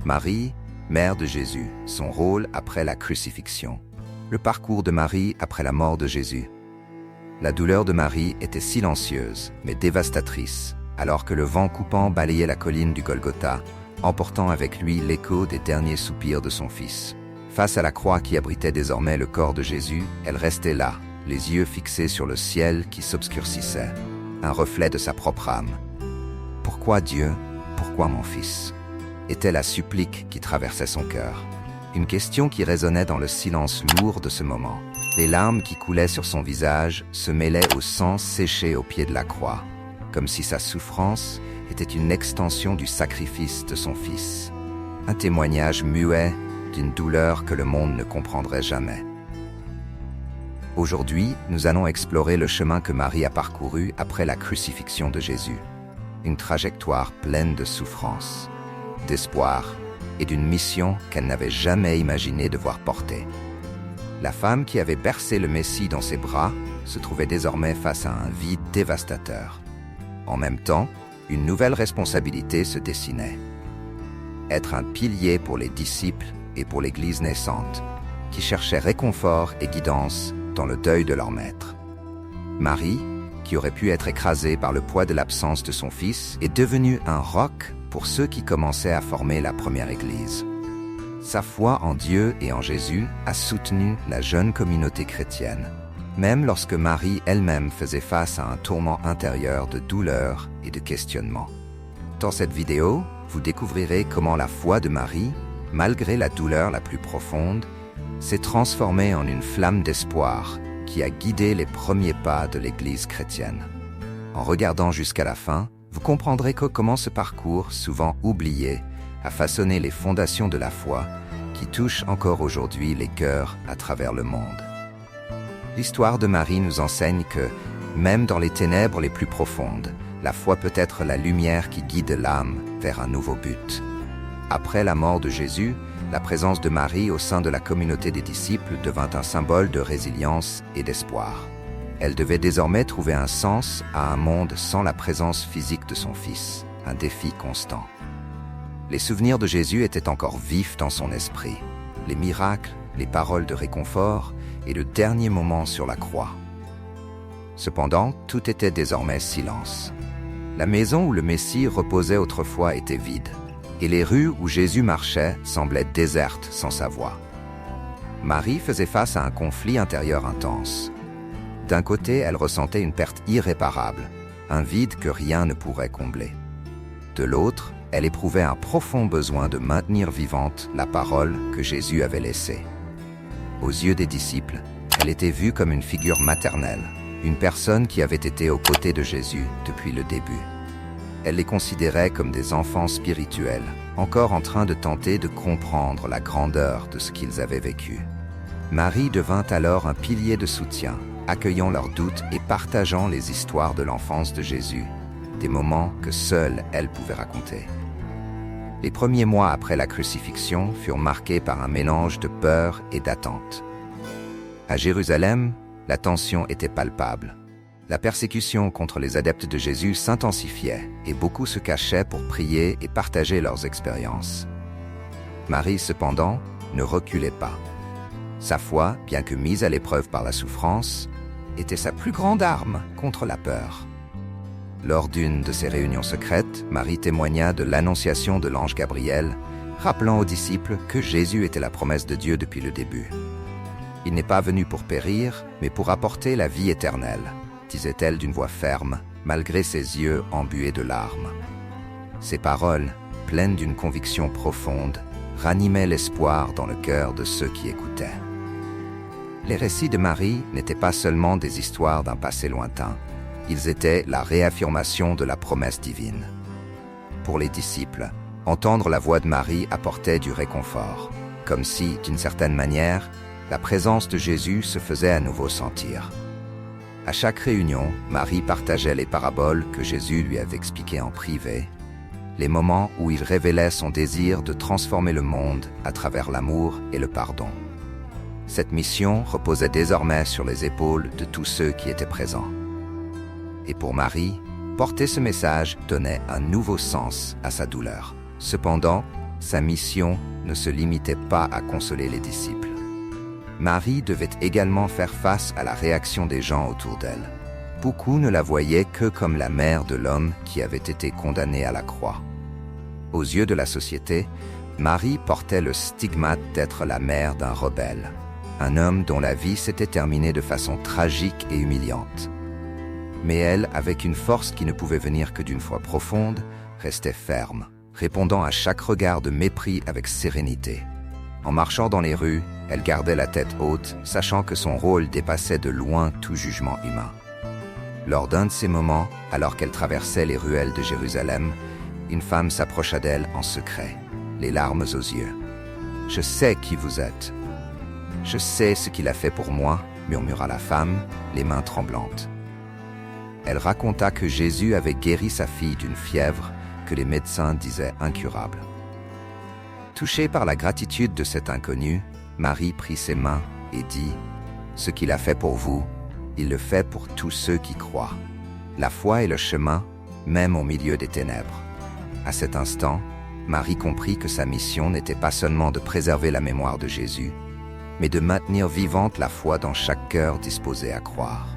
Marie, mère de Jésus, son rôle après la crucifixion. Le parcours de Marie après la mort de Jésus. La douleur de Marie était silencieuse, mais dévastatrice, alors que le vent coupant balayait la colline du Golgotha, emportant avec lui l'écho des derniers soupirs de son fils. Face à la croix qui abritait désormais le corps de Jésus, elle restait là, les yeux fixés sur le ciel qui s'obscurcissait, un reflet de sa propre âme. « Pourquoi Dieu? Pourquoi mon fils ?» était la supplique qui traversait son cœur. Une question qui résonnait dans le silence lourd de ce moment. Les larmes qui coulaient sur son visage se mêlaient au sang séché au pied de la croix, comme si sa souffrance était une extension du sacrifice de son fils. Un témoignage muet d'une douleur que le monde ne comprendrait jamais. Aujourd'hui, nous allons explorer le chemin que Marie a parcouru après la crucifixion de Jésus. Une trajectoire pleine de souffrance, d'espoir et d'une mission qu'elle n'avait jamais imaginé devoir porter. La femme qui avait bercé le Messie dans ses bras se trouvait désormais face à un vide dévastateur. En même temps, une nouvelle responsabilité se dessinait. Être un pilier pour les disciples et pour l'Église naissante, qui cherchait réconfort et guidance dans le deuil de leur maître. Marie, qui aurait pu être écrasée par le poids de l'absence de son fils, est devenue un roc pour ceux qui commençaient à former la première Église. Sa foi en Dieu et en Jésus a soutenu la jeune communauté chrétienne, même lorsque Marie elle-même faisait face à un tourment intérieur de douleur et de questionnement. Dans cette vidéo, vous découvrirez comment la foi de Marie, malgré la douleur la plus profonde, s'est transformée en une flamme d'espoir qui a guidé les premiers pas de l'Église chrétienne. En regardant jusqu'à la fin, vous comprendrez comment ce parcours, souvent oublié, a façonné les fondations de la foi qui touchent encore aujourd'hui les cœurs à travers le monde. L'histoire de Marie nous enseigne que, même dans les ténèbres les plus profondes, la foi peut être la lumière qui guide l'âme vers un nouveau but. Après la mort de Jésus, la présence de Marie au sein de la communauté des disciples devint un symbole de résilience et d'espoir. Elle devait désormais trouver un sens à un monde sans la présence physique de son fils, un défi constant. Les souvenirs de Jésus étaient encore vifs dans son esprit, les miracles, les paroles de réconfort et le dernier moment sur la croix. Cependant, tout était désormais silence. La maison où le Messie reposait autrefois était vide, et les rues où Jésus marchait semblaient désertes sans sa voix. Marie faisait face à un conflit intérieur intense. D'un côté, elle ressentait une perte irréparable, un vide que rien ne pourrait combler. De l'autre, elle éprouvait un profond besoin de maintenir vivante la parole que Jésus avait laissée. Aux yeux des disciples, elle était vue comme une figure maternelle, une personne qui avait été aux côtés de Jésus depuis le début. Elle les considérait comme des enfants spirituels, encore en train de tenter de comprendre la grandeur de ce qu'ils avaient vécu. Marie devint alors un pilier de soutien, accueillant leurs doutes et partageant les histoires de l'enfance de Jésus, des moments que seule elle pouvait raconter. Les premiers mois après la crucifixion furent marqués par un mélange de peur et d'attente. À Jérusalem, la tension était palpable. La persécution contre les adeptes de Jésus s'intensifiait et beaucoup se cachaient pour prier et partager leurs expériences. Marie, cependant, ne reculait pas. Sa foi, bien que mise à l'épreuve par la souffrance, était sa plus grande arme contre la peur. Lors d'une de ces réunions secrètes, Marie témoigna de l'annonciation de l'ange Gabriel, rappelant aux disciples que Jésus était la promesse de Dieu depuis le début. « Il n'est pas venu pour périr, mais pour apporter la vie éternelle », disait-elle d'une voix ferme, malgré ses yeux embués de larmes. Ces paroles, pleines d'une conviction profonde, ranimaient l'espoir dans le cœur de ceux qui écoutaient. Les récits de Marie n'étaient pas seulement des histoires d'un passé lointain, ils étaient la réaffirmation de la promesse divine. Pour les disciples, entendre la voix de Marie apportait du réconfort, comme si, d'une certaine manière, la présence de Jésus se faisait à nouveau sentir. À chaque réunion, Marie partageait les paraboles que Jésus lui avait expliquées en privé, les moments où il révélait son désir de transformer le monde à travers l'amour et le pardon. Cette mission reposait désormais sur les épaules de tous ceux qui étaient présents. Et pour Marie, porter ce message donnait un nouveau sens à sa douleur. Cependant, sa mission ne se limitait pas à consoler les disciples. Marie devait également faire face à la réaction des gens autour d'elle. Beaucoup ne la voyaient que comme la mère de l'homme qui avait été condamné à la croix. Aux yeux de la société, Marie portait le stigmate d'être la mère d'un rebelle, un homme dont la vie s'était terminée de façon tragique et humiliante. Mais elle, avec une force qui ne pouvait venir que d'une foi profonde, restait ferme, répondant à chaque regard de mépris avec sérénité. En marchant dans les rues, elle gardait la tête haute, sachant que son rôle dépassait de loin tout jugement humain. Lors d'un de ces moments, alors qu'elle traversait les ruelles de Jérusalem, une femme s'approcha d'elle en secret, les larmes aux yeux. « Je sais qui vous êtes. Je sais ce qu'il a fait pour moi, » murmura la femme, les mains tremblantes. Elle raconta que Jésus avait guéri sa fille d'une fièvre que les médecins disaient incurable. Touchée par la gratitude de cet inconnu, Marie prit ses mains et dit « Ce qu'il a fait pour vous, il le fait pour tous ceux qui croient. La foi est le chemin, même au milieu des ténèbres. » À cet instant, Marie comprit que sa mission n'était pas seulement de préserver la mémoire de Jésus, mais de maintenir vivante la foi dans chaque cœur disposé à croire.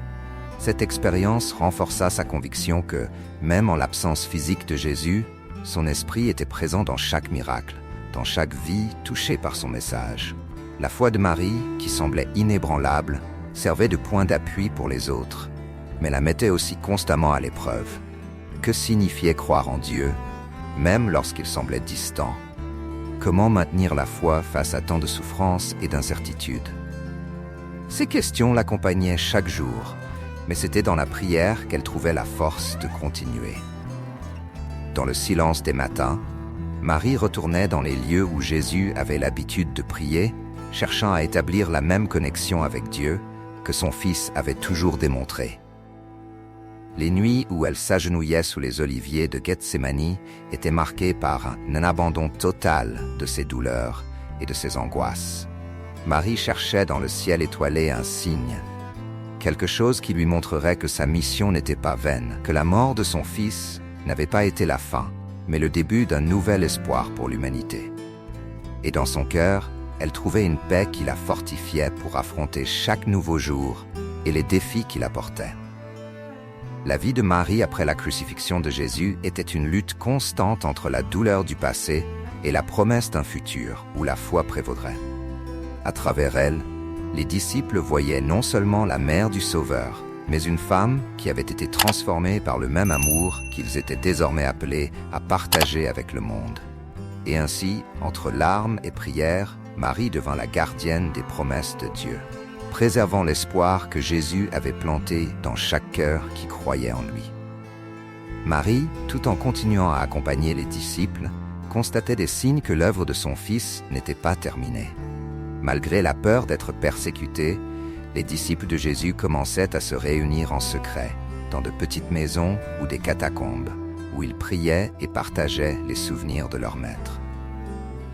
Cette expérience renforça sa conviction que, même en l'absence physique de Jésus, son esprit était présent dans chaque miracle, dans chaque vie touchée par son message. La foi de Marie, qui semblait inébranlable, servait de point d'appui pour les autres, mais la mettait aussi constamment à l'épreuve. Que signifiait croire en Dieu, même lorsqu'il semblait distant? Comment maintenir la foi face à tant de souffrances et d'incertitudes? Ces questions l'accompagnaient chaque jour, mais c'était dans la prière qu'elle trouvait la force de continuer. Dans le silence des matins, Marie retournait dans les lieux où Jésus avait l'habitude de prier, cherchant à établir la même connexion avec Dieu que son Fils avait toujours démontrée. Les nuits où elle s'agenouillait sous les oliviers de Gethsémani étaient marquées par un abandon total de ses douleurs et de ses angoisses. Marie cherchait dans le ciel étoilé un signe, quelque chose qui lui montrerait que sa mission n'était pas vaine, que la mort de son Fils n'avait pas été la fin, mais le début d'un nouvel espoir pour l'humanité. Et dans son cœur, elle trouvait une paix qui la fortifiait pour affronter chaque nouveau jour et les défis qu'il apportait. La vie de Marie après la crucifixion de Jésus était une lutte constante entre la douleur du passé et la promesse d'un futur où la foi prévaudrait. À travers elle, les disciples voyaient non seulement la mère du Sauveur, mais une femme qui avait été transformée par le même amour qu'ils étaient désormais appelés à partager avec le monde. Et ainsi, entre larmes et prières, Marie devint la gardienne des promesses de Dieu, préservant l'espoir que Jésus avait planté dans chaque cœur qui croyait en lui. Marie, tout en continuant à accompagner les disciples, constatait des signes que l'œuvre de son Fils n'était pas terminée. Malgré la peur d'être persécutés, les disciples de Jésus commençaient à se réunir en secret, dans de petites maisons ou des catacombes, où ils priaient et partageaient les souvenirs de leur maître.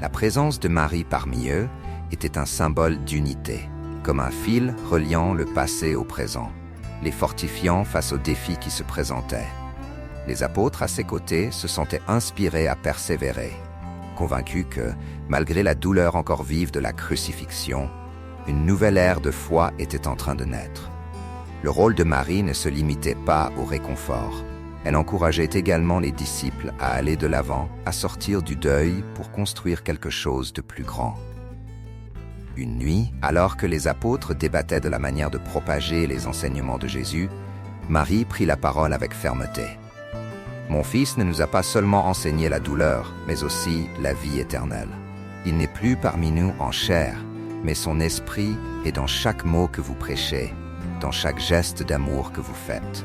La présence de Marie parmi eux était un symbole d'unité, comme un fil reliant le passé au présent, les fortifiant face aux défis qui se présentaient. Les apôtres à ses côtés se sentaient inspirés à persévérer, convaincus que, malgré la douleur encore vive de la crucifixion, une nouvelle ère de foi était en train de naître. Le rôle de Marie ne se limitait pas au réconfort. Elle encourageait également les disciples à aller de l'avant, à sortir du deuil pour construire quelque chose de plus grand. Une nuit, alors que les apôtres débattaient de la manière de propager les enseignements de Jésus, Marie prit la parole avec fermeté. « Mon Fils ne nous a pas seulement enseigné la douleur, mais aussi la vie éternelle. Il n'est plus parmi nous en chair, mais son esprit est dans chaque mot que vous prêchez, dans chaque geste d'amour que vous faites. »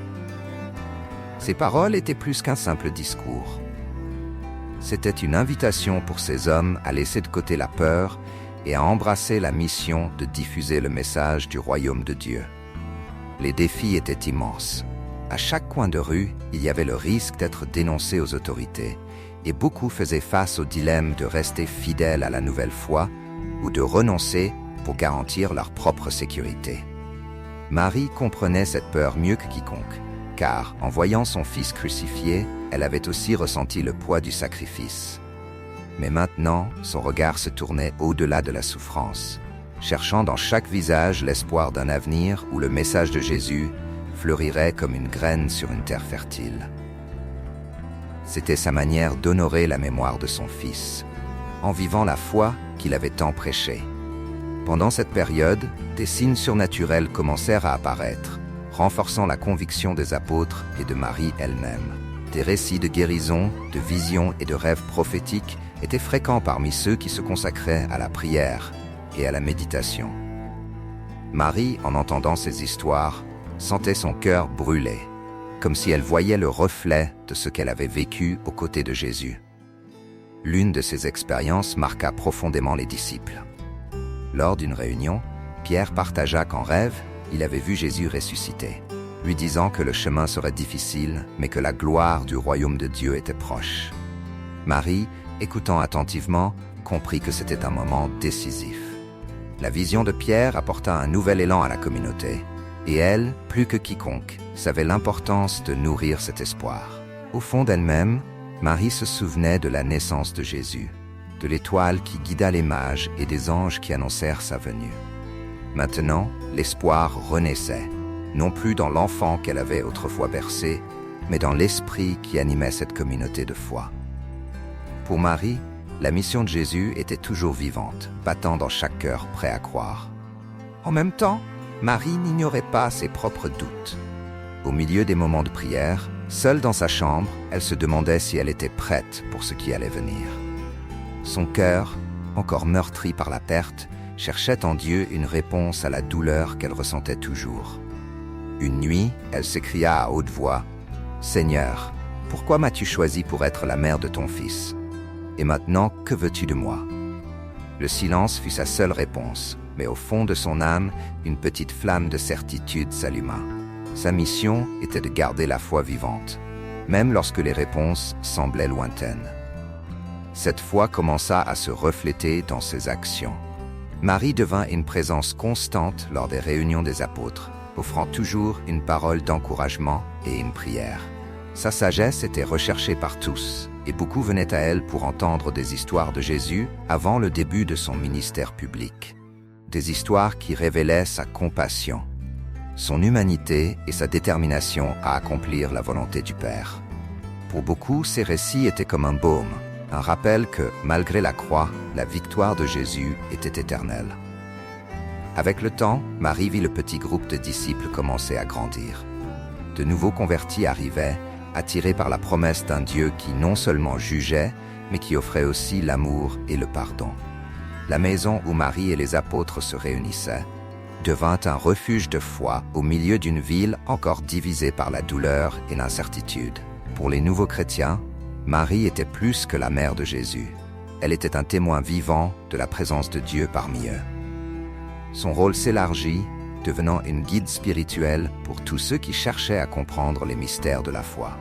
Ces paroles étaient plus qu'un simple discours. C'était une invitation pour ces hommes à laisser de côté la peur et à embrasser la mission de diffuser le message du royaume de Dieu. Les défis étaient immenses. À chaque coin de rue, il y avait le risque d'être dénoncé aux autorités, et beaucoup faisaient face au dilemme de rester fidèles à la nouvelle foi ou de renoncer pour garantir leur propre sécurité. Marie comprenait cette peur mieux que quiconque, car en voyant son Fils crucifié, elle avait aussi ressenti le poids du sacrifice. Mais maintenant, son regard se tournait au-delà de la souffrance, cherchant dans chaque visage l'espoir d'un avenir où le message de Jésus fleurirait comme une graine sur une terre fertile. C'était sa manière d'honorer la mémoire de son fils, en vivant la foi qu'il avait tant prêchée. Pendant cette période, des signes surnaturels commencèrent à apparaître, renforçant la conviction des apôtres et de Marie elle-même. Des récits de guérison, de visions et de rêves prophétiques étaient fréquents parmi ceux qui se consacraient à la prière et à la méditation. Marie, en entendant ces histoires, sentait son cœur brûler, comme si elle voyait le reflet de ce qu'elle avait vécu aux côtés de Jésus. L'une de ces expériences marqua profondément les disciples. Lors d'une réunion, Pierre partagea qu'en rêve, il avait vu Jésus ressuscité, lui disant que le chemin serait difficile, mais que la gloire du royaume de Dieu était proche. Marie, écoutant attentivement, comprit que c'était un moment décisif. La vision de Pierre apporta un nouvel élan à la communauté, et elle, plus que quiconque, savait l'importance de nourrir cet espoir. Au fond d'elle-même, Marie se souvenait de la naissance de Jésus, de l'étoile qui guida les mages et des anges qui annoncèrent sa venue. Maintenant, l'espoir renaissait, non plus dans l'enfant qu'elle avait autrefois bercé, mais dans l'esprit qui animait cette communauté de foi. Pour Marie, la mission de Jésus était toujours vivante, battant dans chaque cœur prêt à croire. En même temps, Marie n'ignorait pas ses propres doutes. Au milieu des moments de prière, seule dans sa chambre, elle se demandait si elle était prête pour ce qui allait venir. Son cœur, encore meurtri par la perte, cherchait en Dieu une réponse à la douleur qu'elle ressentait toujours. Une nuit, elle s'écria à haute voix, « Seigneur, pourquoi m'as-tu choisi pour être la mère de ton fils? Et maintenant, que veux-tu de moi ?» Le silence fut sa seule réponse, mais au fond de son âme, une petite flamme de certitude s'alluma. Sa mission était de garder la foi vivante, même lorsque les réponses semblaient lointaines. Cette foi commença à se refléter dans ses actions. Marie devint une présence constante lors des réunions des apôtres, offrant toujours une parole d'encouragement et une prière. Sa sagesse était recherchée par tous, et beaucoup venaient à elle pour entendre des histoires de Jésus avant le début de son ministère public. Des histoires qui révélaient sa compassion, son humanité et sa détermination à accomplir la volonté du Père. Pour beaucoup, ces récits étaient comme un baume, un rappel que, malgré la croix, la victoire de Jésus était éternelle. Avec le temps, Marie vit le petit groupe de disciples commencer à grandir. De nouveaux convertis arrivaient, attirés par la promesse d'un Dieu qui non seulement jugeait, mais qui offrait aussi l'amour et le pardon. La maison où Marie et les apôtres se réunissaient devint un refuge de foi au milieu d'une ville encore divisée par la douleur et l'incertitude. Pour les nouveaux chrétiens, Marie était plus que la mère de Jésus. Elle était un témoin vivant de la présence de Dieu parmi eux. Son rôle s'élargit, devenant une guide spirituelle pour tous ceux qui cherchaient à comprendre les mystères de la foi.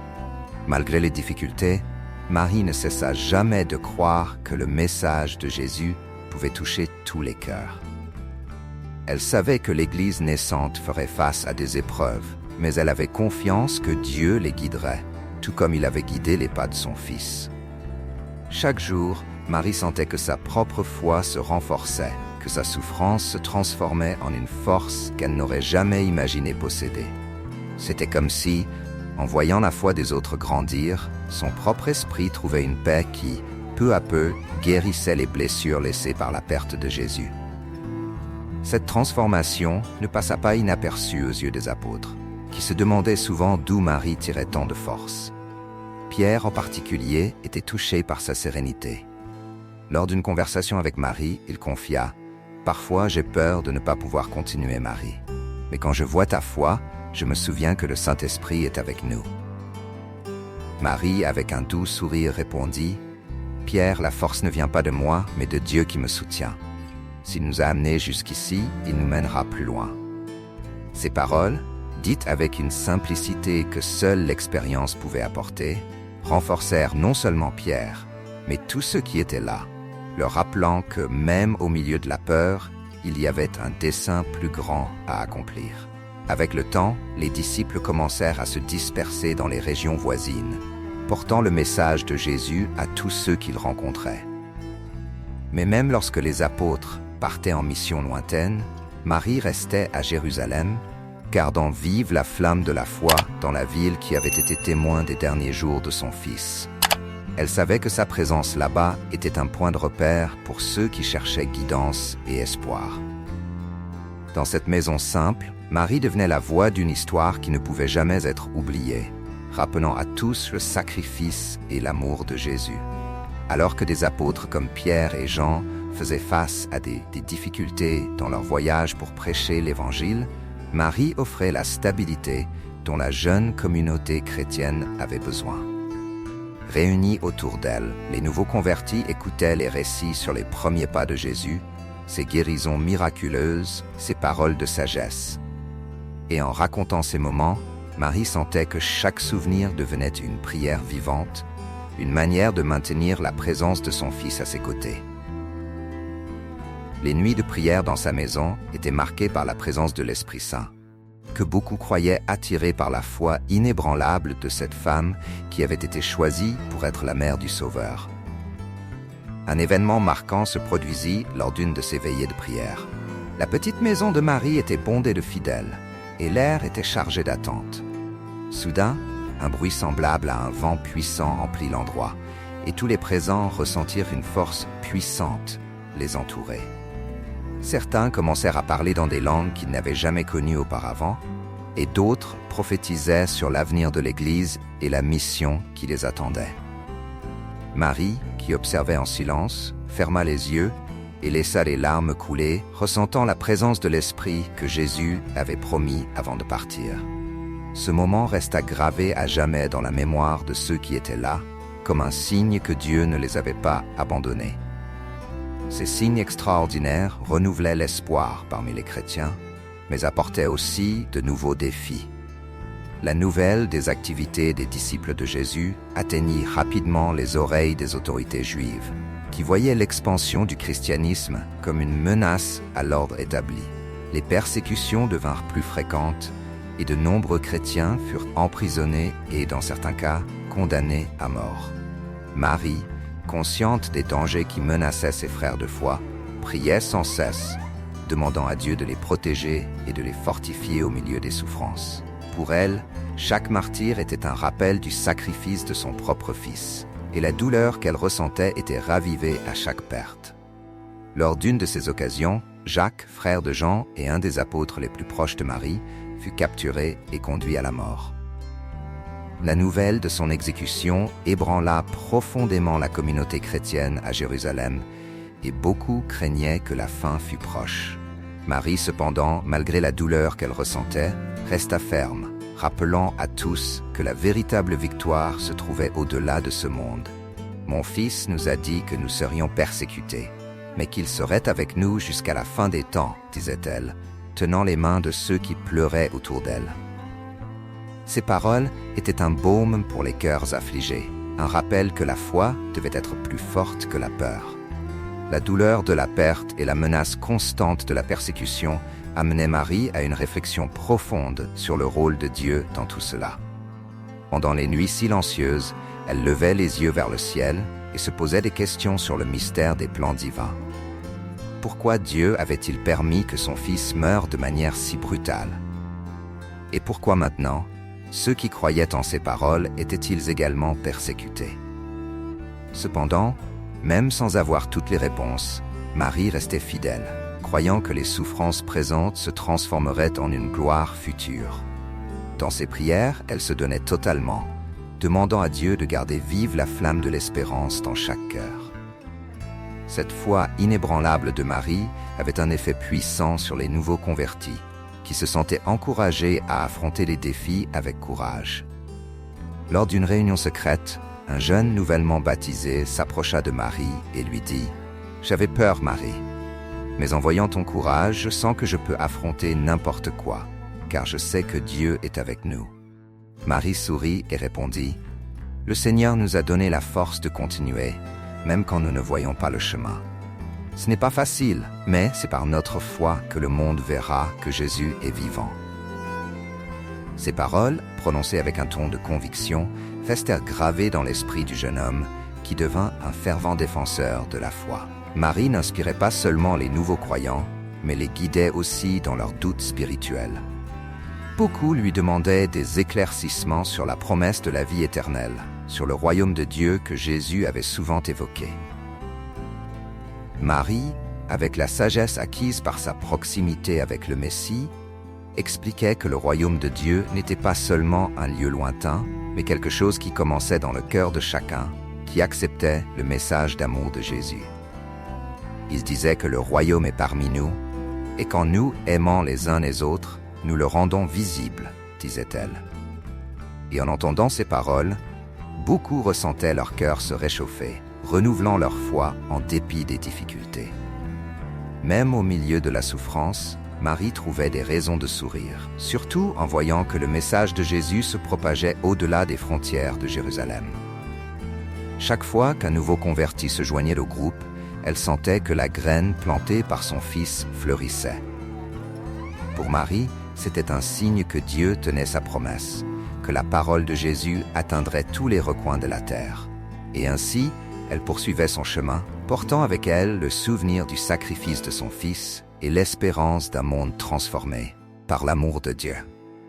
Malgré les difficultés, Marie ne cessa jamais de croire que le message de Jésus pouvait toucher tous les cœurs. Elle savait que l'Église naissante ferait face à des épreuves, mais elle avait confiance que Dieu les guiderait, tout comme il avait guidé les pas de son Fils. Chaque jour, Marie sentait que sa propre foi se renforçait, que sa souffrance se transformait en une force qu'elle n'aurait jamais imaginé posséder. C'était comme si, en voyant la foi des autres grandir, son propre esprit trouvait une paix qui, peu à peu, guérissait les blessures laissées par la perte de Jésus. Cette transformation ne passa pas inaperçue aux yeux des apôtres, qui se demandaient souvent d'où Marie tirait tant de force. Pierre, en particulier, était touché par sa sérénité. Lors d'une conversation avec Marie, il confia « Parfois, j'ai peur de ne pas pouvoir continuer, Marie. Mais quand je vois ta foi, je me souviens que le Saint-Esprit est avec nous. » Marie, avec un doux sourire, répondit « Pierre, la force ne vient pas de moi, mais de Dieu qui me soutient. S'il nous a amenés jusqu'ici, il nous mènera plus loin. » Ces paroles, dites avec une simplicité que seule l'expérience pouvait apporter, renforcèrent non seulement Pierre, mais tous ceux qui étaient là, leur rappelant que même au milieu de la peur, il y avait un dessein plus grand à accomplir. Avec le temps, les disciples commencèrent à se disperser dans les régions voisines, portant le message de Jésus à tous ceux qu'ils rencontraient. Mais même lorsque les apôtres partaient en mission lointaine, Marie restait à Jérusalem, gardant vive la flamme de la foi dans la ville qui avait été témoin des derniers jours de son Fils. Elle savait que sa présence là-bas était un point de repère pour ceux qui cherchaient guidance et espoir. Dans cette maison simple, Marie devenait la voix d'une histoire qui ne pouvait jamais être oubliée, rappelant à tous le sacrifice et l'amour de Jésus. Alors que des apôtres comme Pierre et Jean faisaient face à des difficultés dans leur voyage pour prêcher l'Évangile, Marie offrait la stabilité dont la jeune communauté chrétienne avait besoin. Réunis autour d'elle, les nouveaux convertis écoutaient les récits sur les premiers pas de Jésus, ses guérisons miraculeuses, ses paroles de sagesse. Et en racontant ces moments, Marie sentait que chaque souvenir devenait une prière vivante, une manière de maintenir la présence de son Fils à ses côtés. Les nuits de prière dans sa maison étaient marquées par la présence de l'Esprit Saint, que beaucoup croyaient attirés par la foi inébranlable de cette femme qui avait été choisie pour être la mère du Sauveur. Un événement marquant se produisit lors d'une de ces veillées de prière. La petite maison de Marie était bondée de fidèles, et l'air était chargé d'attente. Soudain, un bruit semblable à un vent puissant emplit l'endroit, et tous les présents ressentirent une force puissante les entourer. Certains commencèrent à parler dans des langues qu'ils n'avaient jamais connues auparavant, et d'autres prophétisaient sur l'avenir de l'Église et la mission qui les attendait. Marie, qui observait en silence, ferma les yeux et laissa les larmes couler, ressentant la présence de l'Esprit que Jésus avait promis avant de partir. Ce moment resta gravé à jamais dans la mémoire de ceux qui étaient là, comme un signe que Dieu ne les avait pas abandonnés. Ces signes extraordinaires renouvelaient l'espoir parmi les chrétiens, mais apportaient aussi de nouveaux défis. La nouvelle des activités des disciples de Jésus atteignit rapidement les oreilles des autorités juives, qui voyaient l'expansion du christianisme comme une menace à l'ordre établi. Les persécutions devinrent plus fréquentes et de nombreux chrétiens furent emprisonnés et, dans certains cas, condamnés à mort. Marie, consciente des dangers qui menaçaient ses frères de foi, priait sans cesse, demandant à Dieu de les protéger et de les fortifier au milieu des souffrances. Pour elle, chaque martyr était un rappel du sacrifice de son propre Fils, et la douleur qu'elle ressentait était ravivée à chaque perte. Lors d'une de ces occasions, Jacques, frère de Jean et un des apôtres les plus proches de Marie, fut capturé et conduit à la mort. La nouvelle de son exécution ébranla profondément la communauté chrétienne à Jérusalem, et beaucoup craignaient que la fin fût proche. Marie, cependant, malgré la douleur qu'elle ressentait, resta ferme, rappelant à tous que la véritable victoire se trouvait au-delà de ce monde. « Mon Fils nous a dit que nous serions persécutés, mais qu'il serait avec nous jusqu'à la fin des temps, disait-elle, tenant les mains de ceux qui pleuraient autour d'elle. Ces paroles étaient un baume pour les cœurs affligés, un rappel que la foi devait être plus forte que la peur. La douleur de la perte et la menace constante de la persécution amenaient Marie à une réflexion profonde sur le rôle de Dieu dans tout cela. Pendant les nuits silencieuses, elle levait les yeux vers le ciel et se posait des questions sur le mystère des plans divins. Pourquoi Dieu avait-il permis que son Fils meure de manière si brutale? Et pourquoi maintenant, ceux qui croyaient en ces paroles étaient-ils également persécutés? Cependant, même sans avoir toutes les réponses, Marie restait fidèle, croyant que les souffrances présentes se transformeraient en une gloire future. Dans ses prières, elle se donnait totalement, demandant à Dieu de garder vive la flamme de l'espérance dans chaque cœur. Cette foi inébranlable de Marie avait un effet puissant sur les nouveaux convertis, qui se sentaient encouragés à affronter les défis avec courage. Lors d'une réunion secrète, un jeune nouvellement baptisé s'approcha de Marie et lui dit « J'avais peur, Marie, mais en voyant ton courage, je sens que je peux affronter n'importe quoi, car je sais que Dieu est avec nous. » Marie sourit et répondit « Le Seigneur nous a donné la force de continuer, même quand nous ne voyons pas le chemin. Ce n'est pas facile, mais c'est par notre foi que le monde verra que Jésus est vivant. » Ces paroles, prononcées avec un ton de conviction, restèrent gravées dans l'esprit du jeune homme, qui devint un fervent défenseur de la foi. Marie n'inspirait pas seulement les nouveaux croyants, mais les guidait aussi dans leurs doutes spirituels. Beaucoup lui demandaient des éclaircissements sur la promesse de la vie éternelle, sur le royaume de Dieu que Jésus avait souvent évoqué. Marie, avec la sagesse acquise par sa proximité avec le Messie, expliquait que le royaume de Dieu n'était pas seulement un lieu lointain, mais quelque chose qui commençait dans le cœur de chacun, qui acceptait le message d'amour de Jésus. Il disait que le royaume est parmi nous, et qu'en nous aimant les uns les autres, nous le rendons visible, disait-elle. Et en entendant ces paroles, beaucoup ressentaient leur cœur se réchauffer, renouvelant leur foi en dépit des difficultés. Même au milieu de la souffrance, Marie trouvait des raisons de sourire, surtout en voyant que le message de Jésus se propageait au-delà des frontières de Jérusalem. Chaque fois qu'un nouveau converti se joignait au groupe, elle sentait que la graine plantée par son fils fleurissait. Pour Marie, c'était un signe que Dieu tenait sa promesse, que la parole de Jésus atteindrait tous les recoins de la terre. Et ainsi, elle poursuivait son chemin, portant avec elle le souvenir du sacrifice de son fils et l'espérance d'un monde transformé par l'amour de Dieu.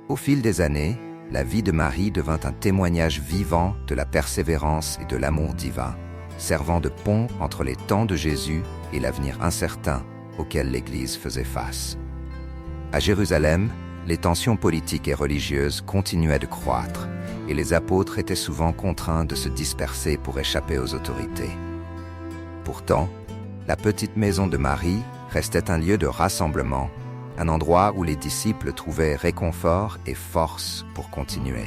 Au fil des années, la vie de Marie devint un témoignage vivant de la persévérance et de l'amour divin, servant de pont entre les temps de Jésus et l'avenir incertain auquel l'Église faisait face. À Jérusalem, les tensions politiques et religieuses continuaient de croître, et les apôtres étaient souvent contraints de se disperser pour échapper aux autorités. Pourtant, la petite maison de Marie restait un lieu de rassemblement, un endroit où les disciples trouvaient réconfort et force pour continuer.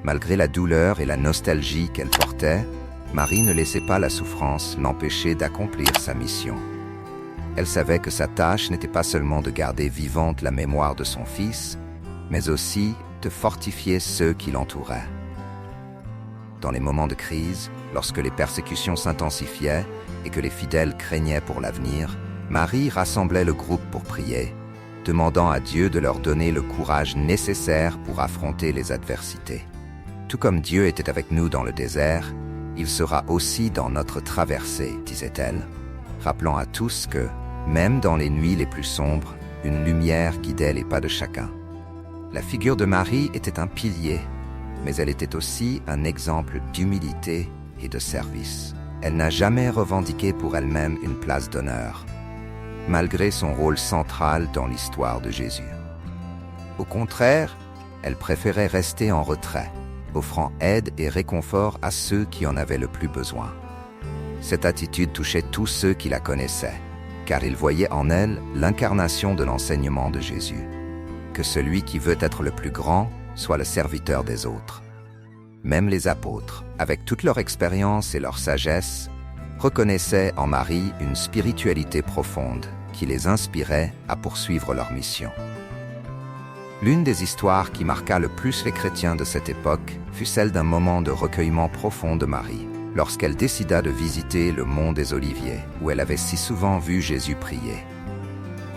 Malgré la douleur et la nostalgie qu'elle portait, Marie ne laissait pas la souffrance l'empêcher d'accomplir sa mission. Elle savait que sa tâche n'était pas seulement de garder vivante la mémoire de son fils, mais aussi de fortifier ceux qui l'entouraient. Dans les moments de crise, lorsque les persécutions s'intensifiaient et que les fidèles craignaient pour l'avenir, Marie rassemblait le groupe pour prier, demandant à Dieu de leur donner le courage nécessaire pour affronter les adversités. Tout comme Dieu était avec nous dans le désert, il sera aussi dans notre traversée, disait-elle, rappelant à tous que, même dans les nuits les plus sombres, une lumière guidait les pas de chacun. La figure de Marie était un pilier, mais elle était aussi un exemple d'humilité et de service. Elle n'a jamais revendiqué pour elle-même une place d'honneur, malgré son rôle central dans l'histoire de Jésus. Au contraire, elle préférait rester en retrait, offrant aide et réconfort à ceux qui en avaient le plus besoin. Cette attitude touchait tous ceux qui la connaissaient, car ils voyaient en elle l'incarnation de l'enseignement de Jésus, que celui qui veut être le plus grand soit le serviteur des autres. Même les apôtres, avec toute leur expérience et leur sagesse, reconnaissaient en Marie une spiritualité profonde qui les inspirait à poursuivre leur mission. L'une des histoires qui marqua le plus les chrétiens de cette époque fut celle d'un moment de recueillement profond de Marie, lorsqu'elle décida de visiter le mont des Oliviers, où elle avait si souvent vu Jésus prier.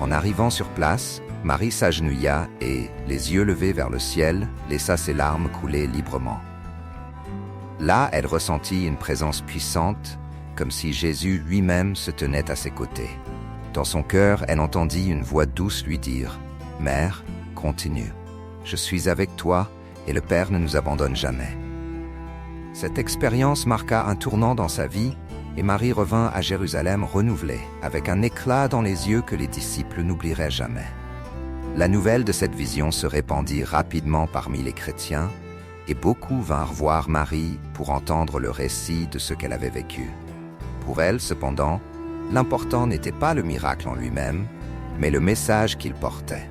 En arrivant sur place, Marie s'agenouilla et, les yeux levés vers le ciel, laissa ses larmes couler librement. Là, elle ressentit une présence puissante, comme si Jésus lui-même se tenait à ses côtés. Dans son cœur, elle entendit une voix douce lui dire « Mère, continue. Je suis avec toi et le Père ne nous abandonne jamais. » Cette expérience marqua un tournant dans sa vie et Marie revint à Jérusalem renouvelée, avec un éclat dans les yeux que les disciples n'oublieraient jamais. La nouvelle de cette vision se répandit rapidement parmi les chrétiens et beaucoup vinrent voir Marie pour entendre le récit de ce qu'elle avait vécu. Pour elle, cependant, l'important n'était pas le miracle en lui-même, mais le message qu'il portait.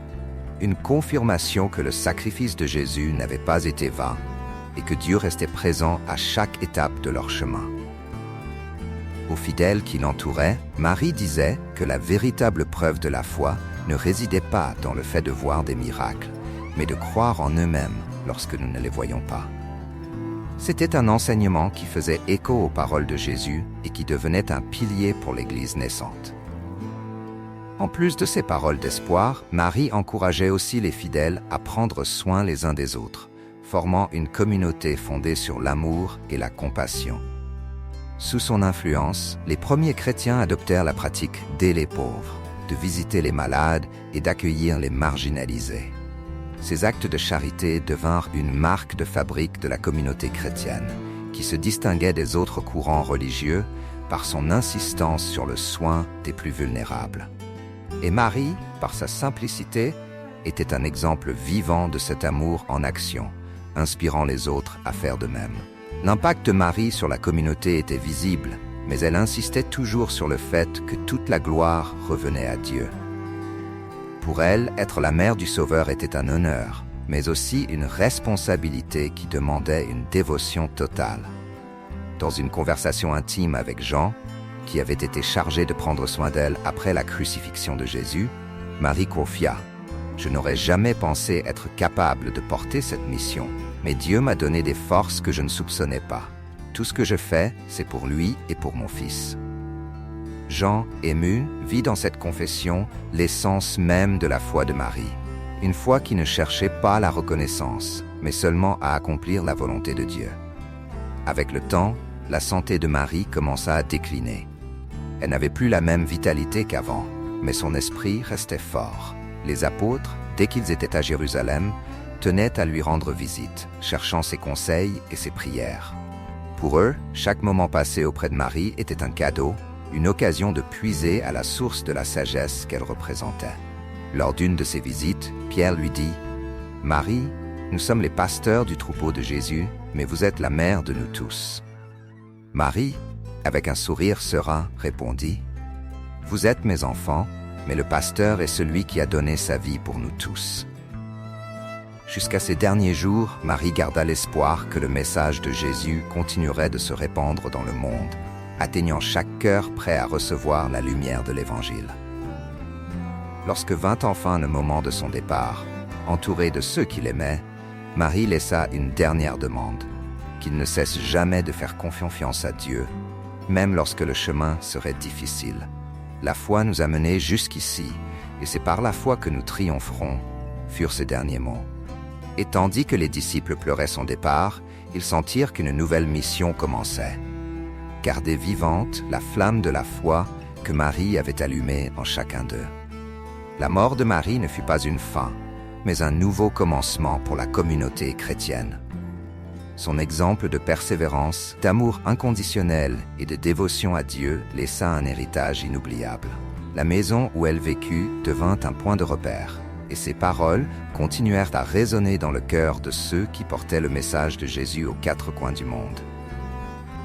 Une confirmation que le sacrifice de Jésus n'avait pas été vain et que Dieu restait présent à chaque étape de leur chemin. Aux fidèles qui l'entouraient, Marie disait que la véritable preuve de la foi ne résidait pas dans le fait de voir des miracles, mais de croire en eux-mêmes lorsque nous ne les voyons pas. C'était un enseignement qui faisait écho aux paroles de Jésus et qui devenait un pilier pour l'Église naissante. En plus de ces paroles d'espoir, Marie encourageait aussi les fidèles à prendre soin les uns des autres, formant une communauté fondée sur l'amour et la compassion. Sous son influence, les premiers chrétiens adoptèrent la pratique d'aider les pauvres, de visiter les malades et d'accueillir les marginalisés. Ces actes de charité devinrent une marque de fabrique de la communauté chrétienne, qui se distinguait des autres courants religieux par son insistance sur le soin des plus vulnérables. Et Marie, par sa simplicité, était un exemple vivant de cet amour en action, inspirant les autres à faire de même. L'impact de Marie sur la communauté était visible, mais elle insistait toujours sur le fait que toute la gloire revenait à Dieu. Pour elle, être la mère du Sauveur était un honneur, mais aussi une responsabilité qui demandait une dévotion totale. Dans une conversation intime avec Jean, qui avait été chargé de prendre soin d'elle après la crucifixion de Jésus, Marie confia « Je n'aurais jamais pensé être capable de porter cette mission, mais Dieu m'a donné des forces que je ne soupçonnais pas. Tout ce que je fais, c'est pour lui et pour mon fils. » Jean, ému, vit dans cette confession l'essence même de la foi de Marie. Une foi qui ne cherchait pas la reconnaissance, mais seulement à accomplir la volonté de Dieu. Avec le temps, la santé de Marie commença à décliner. Elle n'avait plus la même vitalité qu'avant, mais son esprit restait fort. Les apôtres, dès qu'ils étaient à Jérusalem, tenaient à lui rendre visite, cherchant ses conseils et ses prières. Pour eux, chaque moment passé auprès de Marie était un cadeau, une occasion de puiser à la source de la sagesse qu'elle représentait. Lors d'une de ces visites, Pierre lui dit « Marie, nous sommes les pasteurs du troupeau de Jésus, mais vous êtes la mère de nous tous. » Marie, avec un sourire serein, répondit « Vous êtes mes enfants, mais le pasteur est celui qui a donné sa vie pour nous tous. » Jusqu'à ces derniers jours, Marie garda l'espoir que le message de Jésus continuerait de se répandre dans le monde, atteignant chaque cœur prêt à recevoir la lumière de l'Évangile. Lorsque vint enfin le moment de son départ, entourée de ceux qui l'aimaient, Marie laissa une dernière demande, qu'il ne cesse jamais de faire confiance à Dieu, même lorsque le chemin serait difficile. La foi nous a menés jusqu'ici, et c'est par la foi que nous triompherons, furent ses derniers mots. Et tandis que les disciples pleuraient son départ, ils sentirent qu'une nouvelle mission commençait. Garder vivante la flamme de la foi que Marie avait allumée en chacun d'eux. La mort de Marie ne fut pas une fin, mais un nouveau commencement pour la communauté chrétienne. Son exemple de persévérance, d'amour inconditionnel et de dévotion à Dieu laissa un héritage inoubliable. La maison où elle vécut devint un point de repère, et ses paroles continuèrent à résonner dans le cœur de ceux qui portaient le message de Jésus aux quatre coins du monde.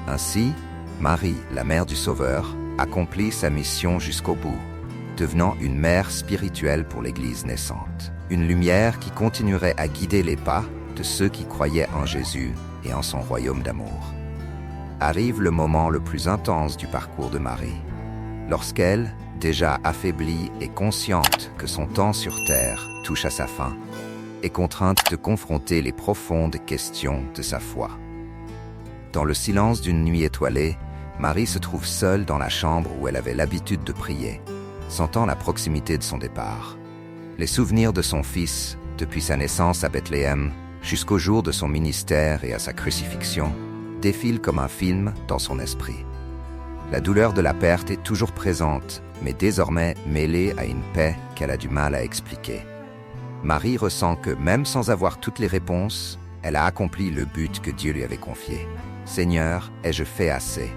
Ainsi, Marie, la mère du Sauveur, accomplit sa mission jusqu'au bout, devenant une mère spirituelle pour l'Église naissante, une lumière qui continuerait à guider les pas de ceux qui croyaient en Jésus et en son royaume d'amour. Arrive le moment le plus intense du parcours de Marie, lorsqu'elle, déjà affaiblie et consciente que son temps sur terre touche à sa fin, est contrainte de confronter les profondes questions de sa foi. Dans le silence d'une nuit étoilée, Marie se trouve seule dans la chambre où elle avait l'habitude de prier, sentant la proximité de son départ. Les souvenirs de son fils, depuis sa naissance à Bethléem, jusqu'au jour de son ministère et à sa crucifixion, défilent comme un film dans son esprit. La douleur de la perte est toujours présente, mais désormais mêlée à une paix qu'elle a du mal à expliquer. Marie ressent que, même sans avoir toutes les réponses, elle a accompli le but que Dieu lui avait confié. « Seigneur, ai-je fait assez ?»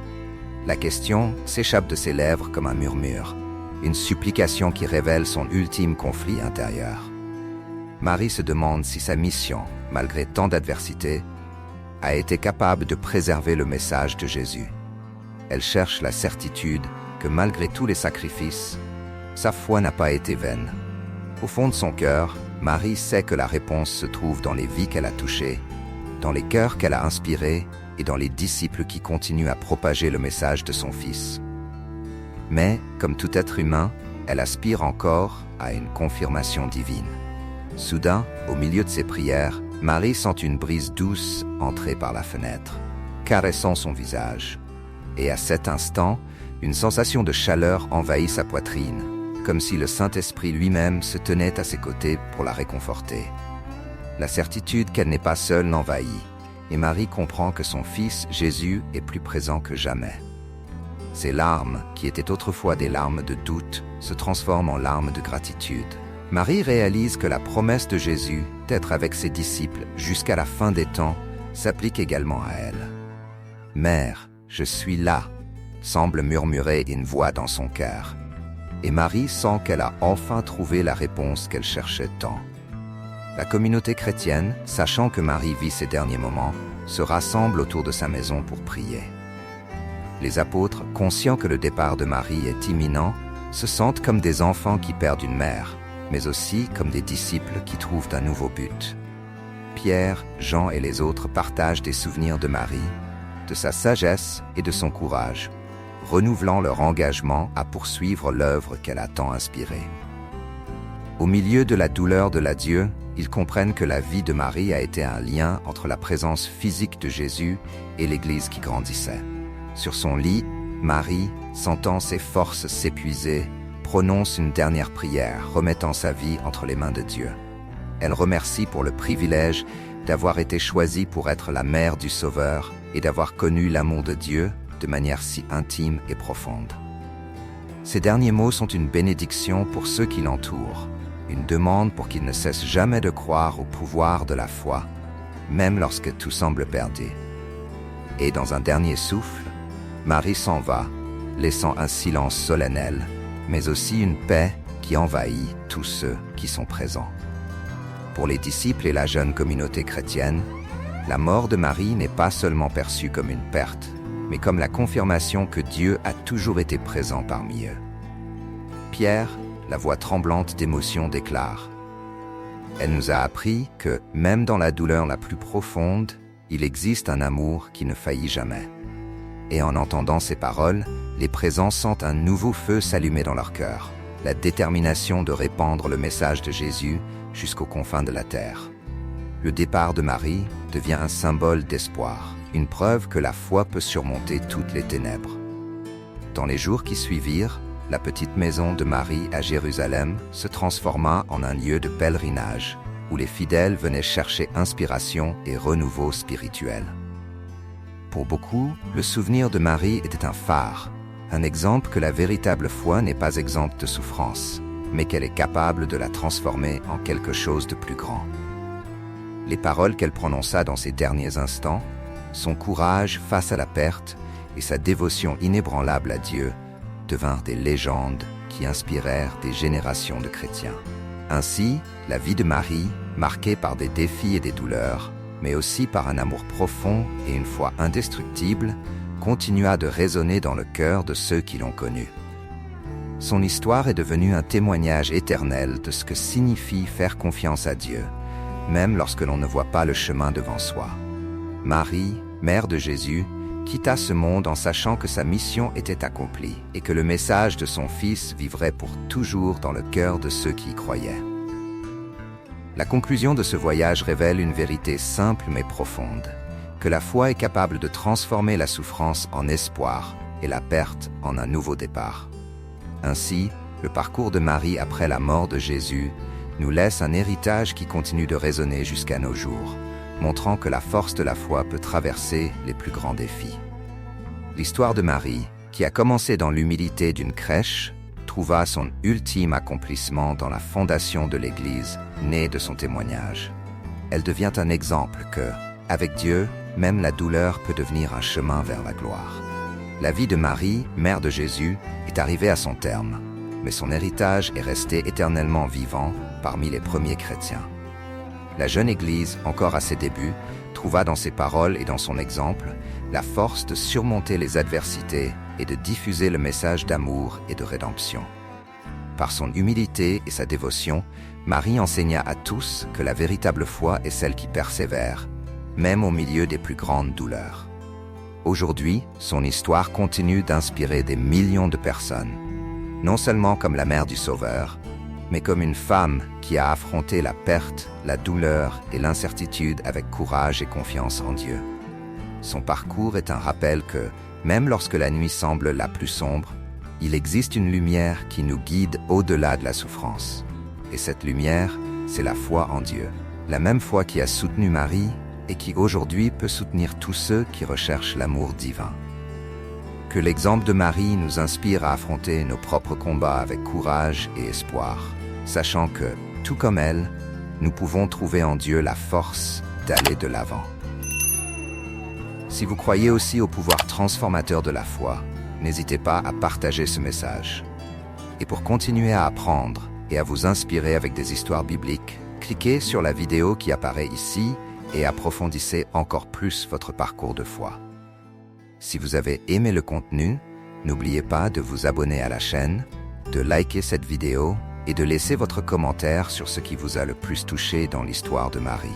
La question s'échappe de ses lèvres comme un murmure, une supplication qui révèle son ultime conflit intérieur. Marie se demande si sa mission, malgré tant d'adversités, a été capable de préserver le message de Jésus. Elle cherche la certitude que malgré tous les sacrifices, sa foi n'a pas été vaine. Au fond de son cœur, Marie sait que la réponse se trouve dans les vies qu'elle a touchées, dans les cœurs qu'elle a inspirés et dans les disciples qui continuent à propager le message de son Fils. Mais, comme tout être humain, elle aspire encore à une confirmation divine. Soudain, au milieu de ses prières, Marie sent une brise douce entrer par la fenêtre, caressant son visage. Et à cet instant, une sensation de chaleur envahit sa poitrine, comme si le Saint-Esprit lui-même se tenait à ses côtés pour la réconforter. La certitude qu'elle n'est pas seule l'envahit, et Marie comprend que son fils Jésus est plus présent que jamais. Ces larmes, qui étaient autrefois des larmes de doute, se transforment en larmes de gratitude. Marie réalise que la promesse de Jésus d'être avec ses disciples jusqu'à la fin des temps s'applique également à elle. « Mère, je suis là », semble murmurer une voix dans son cœur. Et Marie sent qu'elle a enfin trouvé la réponse qu'elle cherchait tant. La communauté chrétienne, sachant que Marie vit ses derniers moments, se rassemble autour de sa maison pour prier. Les apôtres, conscients que le départ de Marie est imminent, se sentent comme des enfants qui perdent une mère, mais aussi comme des disciples qui trouvent un nouveau but. Pierre, Jean et les autres partagent des souvenirs de Marie, de sa sagesse et de son courage, renouvelant leur engagement à poursuivre l'œuvre qu'elle a tant inspirée. Au milieu de la douleur de l'adieu, ils comprennent que la vie de Marie a été un lien entre la présence physique de Jésus et l'Église qui grandissait. Sur son lit, Marie, sentant ses forces s'épuiser, prononce une dernière prière, remettant sa vie entre les mains de Dieu. Elle remercie pour le privilège d'avoir été choisie pour être la mère du Sauveur et d'avoir connu l'amour de Dieu de manière si intime et profonde. Ces derniers mots sont une bénédiction pour ceux qui l'entourent, une demande pour qu'ils ne cessent jamais de croire au pouvoir de la foi, même lorsque tout semble perdu. Et dans un dernier souffle, Marie s'en va, laissant un silence solennel, mais aussi une paix qui envahit tous ceux qui sont présents. Pour les disciples et la jeune communauté chrétienne, la mort de Marie n'est pas seulement perçue comme une perte, mais comme la confirmation que Dieu a toujours été présent parmi eux. Pierre, la voix tremblante d'émotion, déclare « Elle nous a appris que, même dans la douleur la plus profonde, il existe un amour qui ne faillit jamais. » Et en entendant ces paroles, les présents sentent un nouveau feu s'allumer dans leur cœur, la détermination de répandre le message de Jésus jusqu'aux confins de la terre. Le départ de Marie devient un symbole d'espoir, une preuve que la foi peut surmonter toutes les ténèbres. Dans les jours qui suivirent, la petite maison de Marie à Jérusalem se transforma en un lieu de pèlerinage, où les fidèles venaient chercher inspiration et renouveau spirituel. Pour beaucoup, le souvenir de Marie était un phare, un exemple que la véritable foi n'est pas exempte de souffrance, mais qu'elle est capable de la transformer en quelque chose de plus grand. Les paroles qu'elle prononça dans ses derniers instants, son courage face à la perte et sa dévotion inébranlable à Dieu devinrent des légendes qui inspirèrent des générations de chrétiens. Ainsi, la vie de Marie, marquée par des défis et des douleurs, mais aussi par un amour profond et une foi indestructible, continua de résonner dans le cœur de ceux qui l'ont connue. Son histoire est devenue un témoignage éternel de ce que signifie faire confiance à Dieu, même lorsque l'on ne voit pas le chemin devant soi. Marie, mère de Jésus, quitta ce monde en sachant que sa mission était accomplie et que le message de son Fils vivrait pour toujours dans le cœur de ceux qui y croyaient. La conclusion de ce voyage révèle une vérité simple mais profonde, que la foi est capable de transformer la souffrance en espoir et la perte en un nouveau départ. Ainsi, le parcours de Marie après la mort de Jésus nous laisse un héritage qui continue de résonner jusqu'à nos jours, montrant que la force de la foi peut traverser les plus grands défis. L'histoire de Marie, qui a commencé dans l'humilité d'une crèche, trouva son ultime accomplissement dans la fondation de l'Église, née de son témoignage. Elle devient un exemple que, avec Dieu, même la douleur peut devenir un chemin vers la gloire. La vie de Marie, mère de Jésus, est arrivée à son terme, mais son héritage est resté éternellement vivant parmi les premiers chrétiens. La jeune Église, encore à ses débuts, trouva dans ses paroles et dans son exemple la force de surmonter les adversités et de diffuser le message d'amour et de rédemption. Par son humilité et sa dévotion, Marie enseigna à tous que la véritable foi est celle qui persévère, même au milieu des plus grandes douleurs. Aujourd'hui, son histoire continue d'inspirer des millions de personnes, non seulement comme la mère du Sauveur, mais comme une femme qui a affronté la perte, la douleur et l'incertitude avec courage et confiance en Dieu. Son parcours est un rappel que, même lorsque la nuit semble la plus sombre, il existe une lumière qui nous guide au-delà de la souffrance. Et cette lumière, c'est la foi en Dieu. La même foi qui a soutenu Marie et qui aujourd'hui peut soutenir tous ceux qui recherchent l'amour divin. Que l'exemple de Marie nous inspire à affronter nos propres combats avec courage et espoir, sachant que, tout comme elle, nous pouvons trouver en Dieu la force d'aller de l'avant. Si vous croyez aussi au pouvoir transformateur de la foi, n'hésitez pas à partager ce message. Et pour continuer à apprendre et à vous inspirer avec des histoires bibliques, cliquez sur la vidéo qui apparaît ici et approfondissez encore plus votre parcours de foi. Si vous avez aimé le contenu, n'oubliez pas de vous abonner à la chaîne, de liker cette vidéo et de laisser votre commentaire sur ce qui vous a le plus touché dans l'histoire de Marie.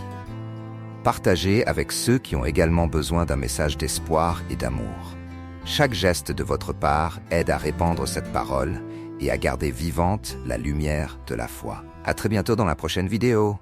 Partagez avec ceux qui ont également besoin d'un message d'espoir et d'amour. Chaque geste de votre part aide à répandre cette parole et à garder vivante la lumière de la foi. À très bientôt dans la prochaine vidéo.